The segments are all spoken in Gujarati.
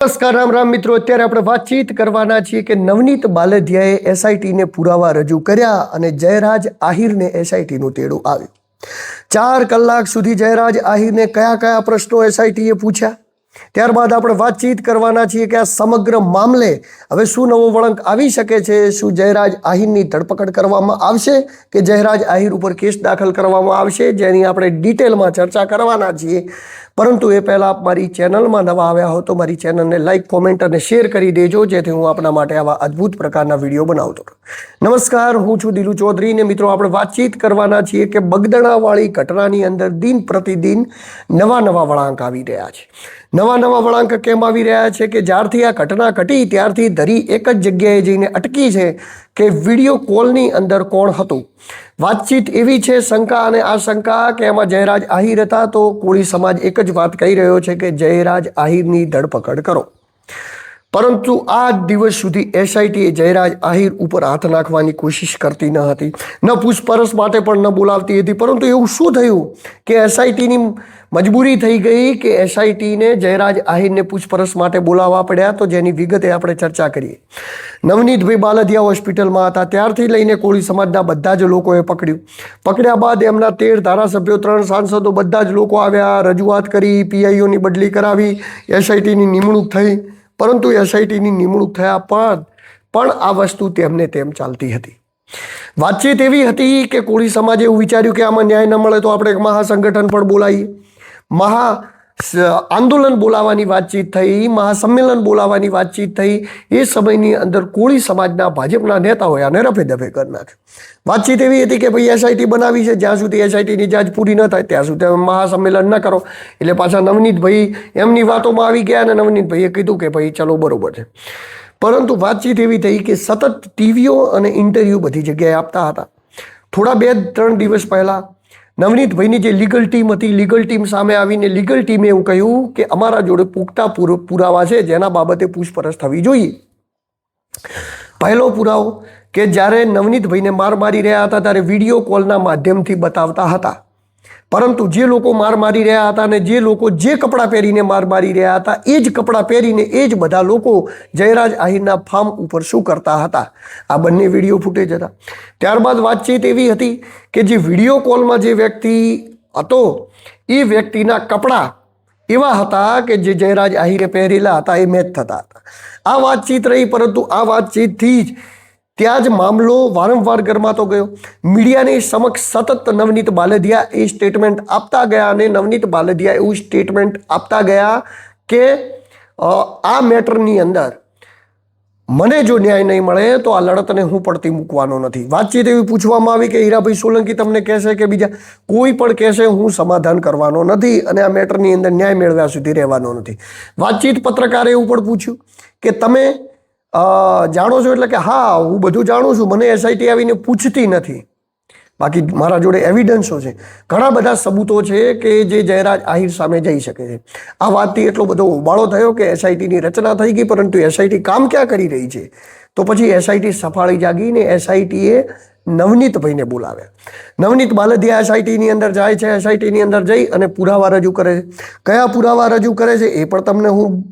નમસ્કાર રામ રામ મિત્રો, અત્યારે આપણે વાતચીત કરવાના છીએ કે નવનીત બાલદિયાએ એસઆઈટીને પુરાવા રજૂ કર્યા અને જયરાજ આહિરને એસઆઈટીનું તેડું આવ્યું. 4 કલાક સુધી જયરાજ આહિરને કયા કયા પ્રશ્નો એસઆઈટીએ પૂછ્યા, ત્યારબાદ આપણે વાતચીત કરવાના છીએ કે આ સમગ્ર મામલે હવે શું નવો વળાંક આવી શકે છે. શું જયરાજ આહિરની ધરપકડ કરવામાં આવશે કે જયરાજ આહિર ઉપર કેસ દાખલ કરવામાં આવશે, જેની આપણે ડિટેલમાં ચર્ચા કરવાના છીએ. પરંતુ એ પહેલાં આપ મારી ચેનલમાં નવા આવ્યા હો તો મારી ચેનલને લાઇક, કોમેન્ટ અને શેર કરી દેજો, જેથી હું આપના માટે આવા અદ્ભુત પ્રકારના વિડીયો બનાવતો રહું. નમસ્કાર, હું છું દિલુ ચૌધરી ને મિત્રો આપણે વાતચીત કરવાના છીએ કે બગદણાવાળી ઘટનાની અંદર દિન પ્રતિદિન નવા વળાંક આવી રહ્યા છે. નવા વળાંક કેમ આવી રહ્યા છે કે જ્યારથી આ ઘટના ઘટી ત્યારથી ધરી એક જ જગ્યાએ જઈને અટકી છે કે વિડીયો કોલની અંદર કોણ હતું. વાતચીત એવી છે, શંકા અને આશંકા કે એમાં જયરાજ આહિર હતા. તો કોળી સમાજ એક જ વાત કહી રહ્યો છે કે જયરાજ આહિરની ધરપકડ કરો. પરંતુ આ દિવસ સુધી એસઆઈટીએ જયરાજ આહિર ઉપર હાથ નાખવાની કોશિશ કરતી ન હતી, ન પૂછપરછ માટે પણ ન બોલાવતી હતી. પરંતુ એવું શું થયું કે એસઆઈટીની મજબૂરી થઈ ગઈ કે એસઆઈટીને જયરાજ આહિરને પૂછપરછ માટે બોલાવવા પડ્યા. તો જેની વિગતે આપણે ચર્ચા કરીએ. નવનીતભાઈ બાલદિયા હોસ્પિટલમાં હતા ત્યારથી લઈને કોળી સમાજના બધા જ લોકોએ પકડ્યા બાદ એમના 13 ધારાસભ્યો, 3 સાંસદો બધા જ લોકો આવ્યા, રજૂઆત કરી, પીઆઈઓની બદલી કરાવી, એસઆઈટીની નિમણૂક થઈ. પરંતુ એસઆઈટીની નિમણૂક થયા પણ આ વસ્તુ તેમને તેમ ચાલતી હતી. વાતચીત એવી હતી કે કોળી સમાજે એવું વિચાર્યું કે આમાં ન્યાય ન મળે તો આપણે એક મહાસંગઠન પણ બોલાવીએ. આંદોલન બોલાવવાની વાતચીત થઈ, મહાસંમેલન બોલાવવાની વાતચીત થઈ. એ સમયની અંદર કોળી સમાજના ભાજપના નેતાઓએ આને રફે દફે કરી નાખ્યું. વાતચીત એવી હતી કે ભાઈ એસઆઈટી બનાવી છે, જ્યાં સુધી એસઆઈટીની જાંચ પૂરી ન થાય ત્યાં સુધી મહાસંમેલન ન કરો. એટલે પાછા નવનીતભાઈ એમની વાતોમાં આવી ગયા અને નવનીતભાઈએ કીધું કે ભાઈ ચલો બરોબર છે. પરંતુ વાતચીત એવી થઈ કે સતત ટીવીઓ અને ઇન્ટરવ્યૂ બધી જગ્યાએ આપતા હતા. થોડા 2-3 દિવસ પહેલાં નવનીતભાઈની જે લીગલ ટીમ હતી, લીગલ ટીમ સામે આવીને લીગલ ટીમે એવું કહ્યું કે અમારા જોડે પુખ્તા પુરાવા છે જેના બાબતે પૂછપરછ થવી જોઈએ. પહેલો પુરાવો કે જ્યારે નવનીતભાઈને માર મારી રહ્યા હતા ત્યારે વિડીયો કોલના માધ્યમથી બતાવતા હતા. પરંતુ જે લોકો માર મારી રહ્યા હતા અને જે લોકો જે કપડાં પહેરીને માર મારી રહ્યા હતા એ જ કપડાં પહેરીને એ જ બધા લોકો જયરાજ આહિરના ફાર્મ ઉપર શું કરતા હતા, આ બંને વિડીયો ફૂટેજ હતા. ત્યારબાદ વાતચીત એવી હતી કે જે વિડીયો કોલમાં જે વ્યક્તિ હતો એ વ્યક્તિના કપડાં એવા હતા કે જે જયરાજ આહિરે પહેરેલા હતા એ મેચ થતા હતા. આ વાતચીત રહી. પરંતુ આ વાતચીતથી જ ત્યાં જ મામલો વારંવાર ગરમાતો ગયો. મીડિયાની સમક્ષ સતત નવનીત બાલદિયા એ સ્ટેટમેન્ટ આપતા ગયા અને નવનીત બાલદિયા એવું સ્ટેટમેન્ટ આપતા ગયા કે આ મેટરની અંદર મને જો ન્યાય નહીં મળે તો આ લડતને હું પડતી મૂકવાનો નથી. વાતચીત એવી પૂછવામાં આવી કે હીરાભાઈ સોલંકી તમને કહેશે કે બીજા કોઈ પણ કહેશે, હું સમાધાન કરવાનો નથી અને આ મેટરની અંદર ન્યાય મેળવ્યા સુધી રહેવાનો નથી. વાતચીત પત્રકારે એવું પણ પૂછ્યું કે તમે જાણો છો? એટલે કે હા, હું બધું જાણું છું, મને એસઆઈટી આવીને પૂછતી નથી. બાકી મારા જોડે એવિડન્સો છે, ઘણા બધા સબૂતો છે કે જે જયરાજ આહિર સામે જઈ શકે છે. આ વાતથી એટલો બધો ઉબાળો થયો કે એસઆઈટીની રચના થઈ ગઈ. પરંતુ એસઆઈટી કામ ક્યાં કરી રહી છે? તો પછી એસઆઈટી સફાળી જાગીને એસઆઈટીએ નવનીતભાઈને બોલાવ્યા. નવનીત બાલદિયા એસઆઈટીની અંદર જાય છે. એસઆઈટીની અંદર જઈ અને પુરાવા રજૂ કરે છે. કયા પુરાવા રજૂ કરે છે એ પણ તમને હું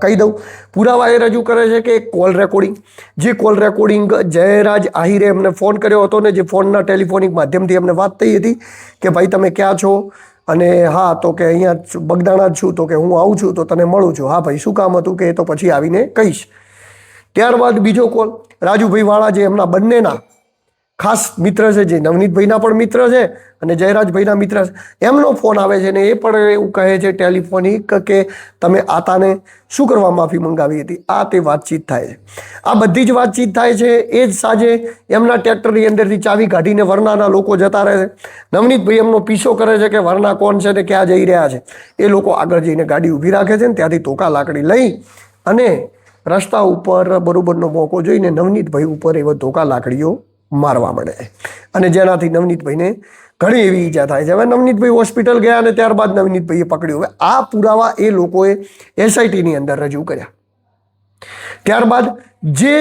કહી દઉં. પુરાવા એ રજૂ કરે છે કે કોલ રેકોર્ડિંગ, જે કોલ રેકોર્ડિંગ જયરાજ આહિરે એમને ફોન કર્યો હતો ને જે ફોનના ટેલિફોનિક માધ્યમથી એમને વાત થઈ હતી કે ભાઈ તમે ક્યાં છો? અને હા, તો કે અહીંયા બગદાણા જ છું. તો કે હું આવું છું તો તને મળું છું. હા ભાઈ, શું કામ હતું કે એ તો પછી આવીને કહીશ. ત્યારબાદ બીજો કોલ રાજુભાઈ વાળા જે એમના બંનેના ખાસ મિત્ર છે, જે નવનીતભાઈના પણ મિત્ર છે અને જયરાજભાઈના મિત્ર છે, એમનો ફોન આવે છે ને એ પણ એવું કહે છે ટેલિફોનિક કે તમે આતાને શું કરવા માફી મંગાવી હતી. આ તે વાતચીત થાય છે. આ બધી જ વાતચીત થાય છે. એ જ સાંજે એમના ટ્રેક્ટરની અંદરથી ચાવી કાઢીને વરનાના લોકો જતા રહે છે. નવનીતભાઈ એમનો પીછો કરે છે કે વરના કોણ છે ને ક્યાં જઈ રહ્યા છે. એ લોકો આગળ જઈને ગાડી ઊભી રાખે છે ને ત્યાંથી ધોકા લાકડી લઈ અને રસ્તા ઉપર બરોબરનો મોકો જોઈને નવનીતભાઈ ઉપર એવો ધોકા લાકડીઓ મારવા મળે અને જેનાથી નવનીતભાઈને ઘણી એવી ઈજા થાય છે. હવે નવનીતભાઈ હોસ્પિટલ ગયા અને ત્યારબાદ નવનીતભાઈએ પકડ્યું. હવે આ પુરાવા એ લોકોએ એસઆઈટીની અંદર રજૂ કર્યા. ત્યારબાદ જે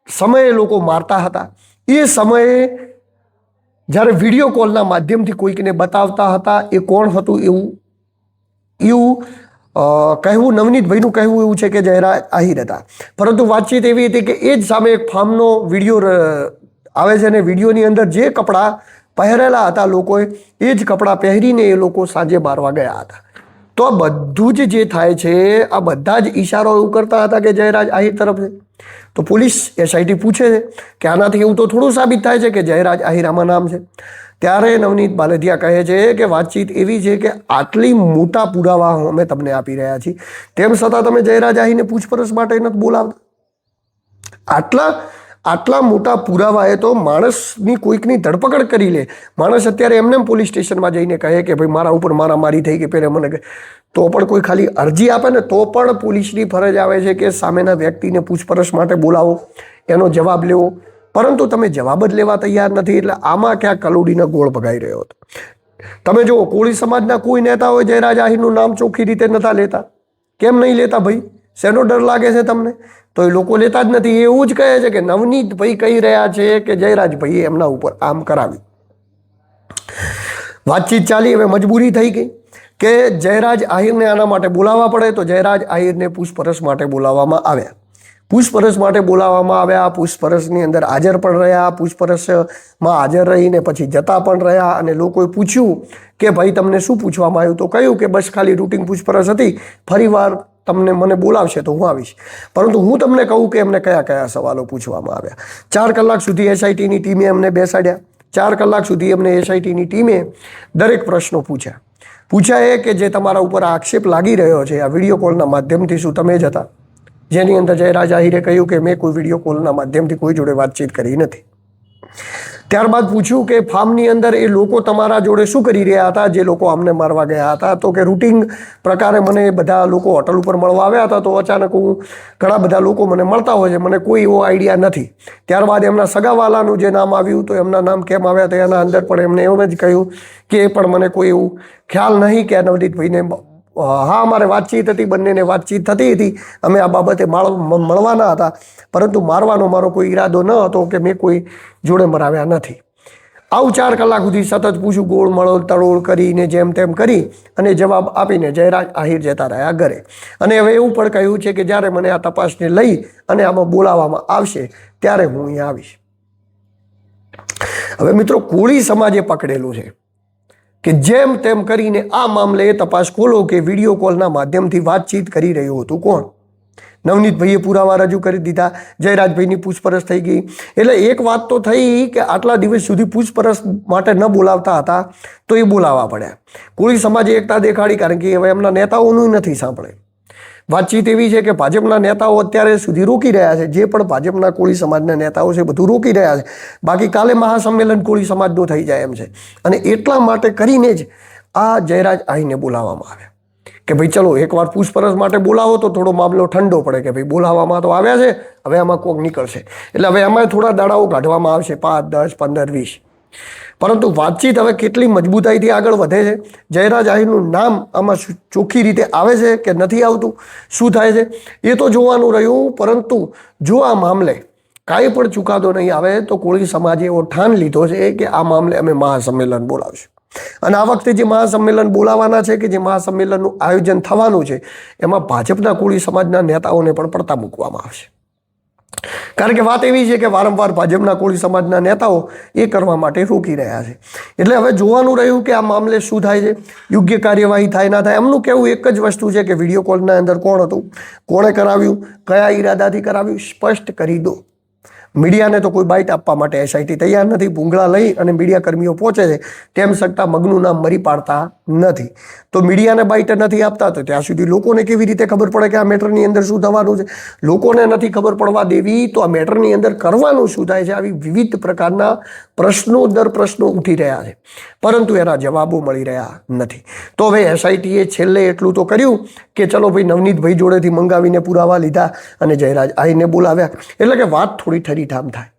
સમયે લોકો મારતા હતા એ સમયે જ્યારે વિડીયો કોલના માધ્યમથી કોઈકને બતાવતા હતા એ કોણ હતું એવું કહેવું નવનીતભાઈનું કહેવું એવું છે કે જયરાજ આહિર હતા, પરંતુ વાતચીત એવી હતી કે એ જ સામે એક ફાર્મનો વિડીયો આવે છે અને વિડીયોની અંદર જે કપડાં પહેરેલા હતા લોકોએ એ જ કપડાં પહેરીને એ લોકો સાંજે મારવા ગયા હતા. તો આ બધું જ જે થાય છે આ બધા જ ઈશારો એવું કરતા હતા કે જયરાજ આહિર તરફ છે. તો પોલીસ એસઆઈટી પૂછે છે કે આનાથી એવું તો થોડું સાબિત થાય છે કે જયરાજ આહિર આમાં નામ છે. ત્યારે નવનીત બાલદિયા કહે છે કે વાતચીત એવી છે કે આટલી મોટા પુરાવા અમે તમને આપી રહ્યા છીએ, તેમ છતાં તમે જયરાજ આહિરને પૂછપરછ માટે નથી બોલાવતા. આટલા મોટા પુરાવા એ તો માણસની કોઈકની ધરપકડ કરી લે. માણસ અત્યારે એમને પોલીસ સ્ટેશનમાં જઈને કહે કે ભાઈ મારા ઉપર મારામારી થઈ ગઈ, પહેલે મને કહે તો પણ કોઈ ખાલી અરજી આપે ને તો પણ પોલીસની ફરજ આવે છે કે સામેના વ્યક્તિને પૂછપરછ માટે બોલાવો, એનો જવાબ લેવો. પરંતુ તમે જવાબ જ લેવા તૈયાર નથી, એટલે આમાં ક્યાંક કલોડીનો ગોળ ભગાઈ રહ્યો હતો. તમે જુઓ, કોળી સમાજના કોઈ નેતાઓ જયરાજ આહિરનું નામ ચોખ્ખી રીતે નતા લેતા. કેમ નહીં લેતા ભાઈ? શેનો ડર લાગે છે તમને? તો એ લોકો લેતા જ નથી. એવું જ કહે છે કે નવનીતભાઈ કહી રહ્યા છે કે જયરાજભાઈએ એમના ઉપર આમ કરાવ્યું. વાતચીત ચાલી, હવે મજબૂરી થઈ ગઈ કે જયરાજ આહિરને આના માટે બોલાવવા પડે. તો જયરાજ આહિરને પૂછપરછ માટે બોલાવવામાં આવ્યા. પૂછપરછ માટે બોલાવવામાં આવ્યા. પૂછપરછની અંદર હાજર પણ રહ્યા. પૂછપરછમાં હાજર રહીને પછી જતા પણ રહ્યા. અને લોકોએ પૂછ્યું કે ભાઈ તમને શું પૂછવામાં આવ્યું? તો કહ્યું કે બસ ખાલી રૂટિન પૂછપરછ હતી, ફરીવાર તમને મને બોલાવશે તો હું આવીશ. પરંતુ હું તમને કહું કે એમને કયા કયા સવાલો પૂછવામાં આવ્યા. 4 કલાક સુધી એસઆઈટીની ટીમે એમને બેસાડ્યા. 4 કલાક સુધી એમને એસઆઈટીની ટીમે દરેક પ્રશ્નો પૂછ્યા એ કે જે તમારા ઉપર આક્ષેપ લાગી રહ્યો છે આ વિડીયો કોલના માધ્યમથી, શું તમે જ હતા? જેની અંદર જયરાજ આહિરે કહ્યું કે મેં કોઈ વિડીયો કોલના માધ્યમથી કોઈ જોડે વાતચીત કરી નથી. ત્યારબાદ પૂછ્યું કે ફાર્મની અંદર એ લોકો તમારા જોડે શું કરી રહ્યા હતા જે લોકો આમને મારવા ગયા હતા? તો કે રૂટિન પ્રકારે મને બધા લોકો હોટલ ઉપર મળવા આવ્યા હતા, તો અચાનક ઘણા બધા લોકો મને મળતા હોય છે, મને કોઈ એવો આઈડિયા નથી. ત્યારબાદ એમના સગાવાલાનું જે નામ આવ્યું, તો એમના નામ કેમ આવ્યા તો એના અંદર પણ એમને એવું જ કહ્યું કે એ પણ મને કોઈ એવું ખ્યાલ નહીં કે નવનીતભાઈને હા અમારે વાતચીત હતી, બંનેને વાતચીત થતી હતી, અમે આ બાબતે મળવાના હતા, પરંતુ મારવાનો મારો કોઈ ઈરાદો ન હતો કે મેં કોઈ જોડે મરાવ્યા નથી. આવું 4 કલાક સુધી સતત પૂછું, ગોળ મળોળ તળોળ કરીને જેમ તેમ કરી અને જવાબ આપીને જયરાજ આહિર જતા રહ્યા ઘરે. અને હવે એવું પણ કહ્યું છે કે જ્યારે મને આ તપાસને લઈ અને આમાં બોલાવવામાં આવશે ત્યારે હું અહીંયા આવીશ. હવે મિત્રો, કોળી સમાજે પકડેલું છે કે જેમ તેમ કરીને આ મામલે તપાસ ખોલો કે વિડીયો કોલના માધ્યમથી વાતચીત કરી રહ્યું હતું કોણ. નવનીતભાઈએ પુરાવા રજૂ કરી દીધા, જયરાજભાઈની પૂછપરછ થઈ ગઈ. એટલે એક વાત તો થઈ કે આટલા દિવસ સુધી પૂછપરછ માટે ન બોલાવતા હતા તો એ બોલાવવા પડ્યા. કોળી સમાજે એકતા દેખાડી, કારણ કે હવે એમના નેતાઓનું નથી સાંભળે. વાતચીત એવી છે કે ભાજપના નેતાઓ અત્યારે સુધી રોકી રહ્યા છે, જે પણ ભાજપના કોળી સમાજના નેતાઓ છે બધું રોકી રહ્યા છે. બાકી કાલે મહાસંમેલન કોળી સમાજનું થઈ જાય એમ છે. અને એટલા માટે કરીને જ આ જયરાજ આહિરને બોલાવવામાં આવ્યા કે ભાઈ ચલો એકવાર પૂછપરછ માટે બોલાવો તો થોડો મામલો ઠંડો પડે કે ભાઈ બોલાવવામાં તો આવ્યા છે, હવે આમાં કોક નીકળશે. એટલે હવે એમાં થોડા દાડાઓ કાઢવામાં આવશે, 5, 10, 15, 20. પરંતુ વાતચીત હવે કેટલી મજબૂતાઈથી આગળ વધે છે, જયરાજ આહિરનું નામ આમાં ચોખ્ખી રીતે આવે છે કે નથી આવતું, શું થાય છે એ તો જોવાનું રહ્યું. પરંતુ જો આ મામલે કાંઈ પણ ચુકાદો નહીં આવે તો કોળી સમાજે એવો ઠાન લીધો છે કે આ મામલે અમે મહાસંમેલન બોલાવશું. અને આ વખતે જે મહાસંમેલન બોલાવવાના છે કે જે મહાસંમેલનનું આયોજન થવાનું છે એમાં ભાજપના કોળી સમાજના નેતાઓને પણ પડતા મૂકવામાં આવશે. કારણ કે વાત એવી છે કે વારંવાર ભાજપના કોળી સમાજના નેતાઓ એ કરવા માટે રોકી રહ્યા છે. એટલે હવે જોવાનું રહ્યું કે આ મામલે શું થાય છે, યોગ્ય કાર્યવાહી થાય ના થાય. એમનું કહેવું એક જ વસ્તુ છે કે વિડીયો કોલના અંદર કોણ હતું, કોણે કરાવ્યું, કયા ઈરાદાથી કરાવ્યું, સ્પષ્ટ કરી દો. મીડિયાને તો કોઈ બાઇટ આપવા માટે એસઆઈટી તૈયાર નથી. ભૂંગળા લઈ અને મીડિયા કર્મીઓ પહોંચે છે, તેમ છતાં મગનું નામ મરી પાડતા નથી. તો મીડિયાને બાઇટ નથી આપતા તો ત્યાં સુધી લોકોને કેવી રીતે ખબર પડે કે આ મેટરની અંદર શું થવાનું છે? લોકોને નથી ખબર પડવા દેવી તો આ મેટરની અંદર કરવાનું શું થાય છે? આવી વિવિધ પ્રકારના પ્રશ્નો દર પ્રશ્નો ઉઠી રહ્યા છે, પરંતુ એના જવાબો મળી રહ્યા નથી. તો હવે એસઆઈટીએ છેલ્લે એટલું તો કર્યું કે ચલો ભાઈ નવનીતભાઈ જોડેથી મંગાવીને પુરાવા લીધા અને જયરાજ આહિરને બોલાવ્યા. એટલે કે વાત થોડી ઠરીઠામ થાય,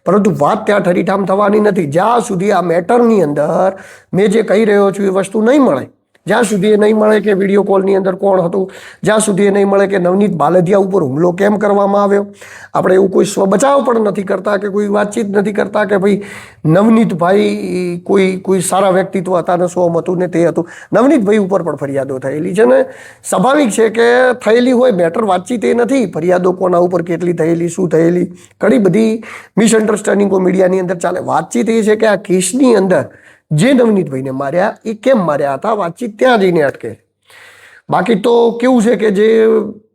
પરંતુ વાત ત્યાં ઠરીઠામ થવાની નથી જ્યાં સુધી આ મેટરની અંદર મેં જે કહી રહ્યો છું એ વસ્તુ નહીં મળે, જ્યાં સુધી એ નહીં મળે કે વિડીયો કોલની અંદર કોણ હતું, જ્યાં સુધી એ નહીં મળે કે નવનીત બાલદિયા ઉપર હુમલો કેમ કરવામાં આવ્યો. આપણે એવું કોઈ સ્વબચાવ પણ નથી કરતા કે કોઈ વાતચીત નથી કરતા કે ભાઈ નવનીતભાઈ કોઈ સારા વ્યક્તિત્વ હતા ને શું હતું ને તે હતું. નવનીતભાઈ ઉપર પણ ફરિયાદો થયેલી છે ને સ્વાભાવિક છે કે થયેલી હોય, મેટર વાતચીત એ નથી. ફરિયાદો કોના ઉપર કેટલી થયેલી, શું થયેલી, ઘણી બધી મિસઅન્ડરસ્ટેન્ડિંગો મીડિયાની અંદર ચાલે. વાતચીત એ છે કે આ કેસની અંદર જે નવનીતભાઈને માર્યા એ કેમ માર્યા હતા, વાતચીત ત્યાં જઈને અટકે. બાકી તો કેવું છે કે જે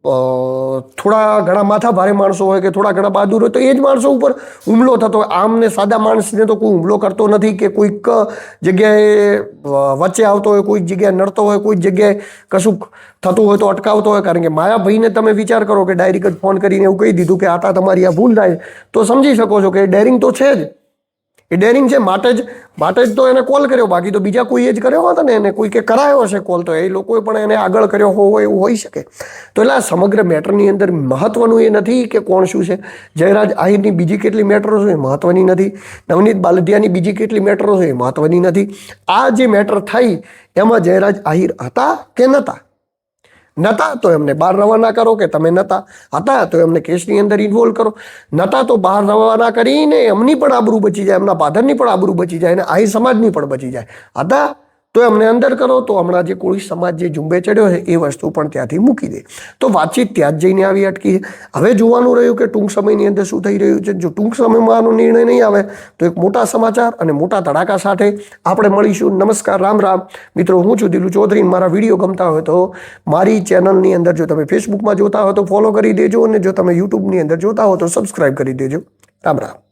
થોડા ઘણા માથા ભારે માણસો હોય કે થોડા ઘણા બહાદુર હોય તો એ જ માણસો ઉપર હુમલો થતો હોય. આમને સાદા માણસને તો કોઈ હુમલો કરતો નથી કે કોઈક જગ્યાએ વચ્ચે આવતો હોય, કોઈક જગ્યાએ નડતો હોય, કોઈક જગ્યાએ કશુંક થતું હોય તો અટકાવતો હોય. કારણ કે માયાભાઈને તમે વિચાર કરો કે ડાયરેક્ટ જ ફોન કરીને એવું કહી દીધું કે આટા તમારી આ ભૂલ થાય તો સમજી શકો છો કે ડેરિંગ તો છે જ. એ ડેરિંગ છે, માટે જ તો એને કોલ કર્યો. બાકી તો બીજા કોઈએ જ કર્યો હતો ને, એને કોઈ કે કરાયો હશે કોલ, તો એ લોકોએ પણ એને આગળ કર્યો હોય એવું હોઈ શકે. તો એટલે આ સમગ્ર મેટરની અંદર મહત્વનું એ નથી કે કોણ શું છે. જયરાજ આહિરની બીજી કેટલી મેટરો છે એ મહત્વની નથી. નવનીત બાલદિયાની બીજી કેટલી મેટરો છે એ મહત્વની નથી. આ જે મેટર થઈ એમાં જયરાજ આહિર હતા કે નહોતા? નહોતા તો એમને બહાર રવાના કરો, કે તમે નહોતા. હતા તો એમને કેસની અંદર ઇન્વોલ્વ કરો. નહોતા તો બહાર રવાના કરીને એમની પણ આબરૂ બચી જાય, એમના ફાધરની પણ આબરૂ બચી જાય અને આહિર સમાજની પણ બચી જાય. હતા તો એમને અંદર કરો. તો હમણાં જે કોળી સમાજ જે ઝુંબે ચડ્યો છે એ વસ્તુ પણ ત્યાંથી મૂકી દે. તો વાતચીત ત્યાં જ જઈને આવી અટકી. હવે જોવાનું રહ્યું કે ટૂંક સમયની અંદર શું થઈ રહ્યું છે. જો ટૂંક સમયમાં આનો નિર્ણય નહીં આવે તો એક મોટા સમાચાર અને મોટા ધડાકા સાથે આપણે મળીશું. નમસ્કાર, રામ રામ મિત્રો. હું છું દિલુ ચૌધરી. મારા વિડીયો ગમતા હોય તો મારી ચેનલની અંદર જો તમે ફેસબુકમાં જોતા હોય તો ફોલો કરી દેજો, અને જો તમે યુટ્યુબની અંદર જોતા હો તો સબસ્ક્રાઈબ કરી દેજો. રામ રામ.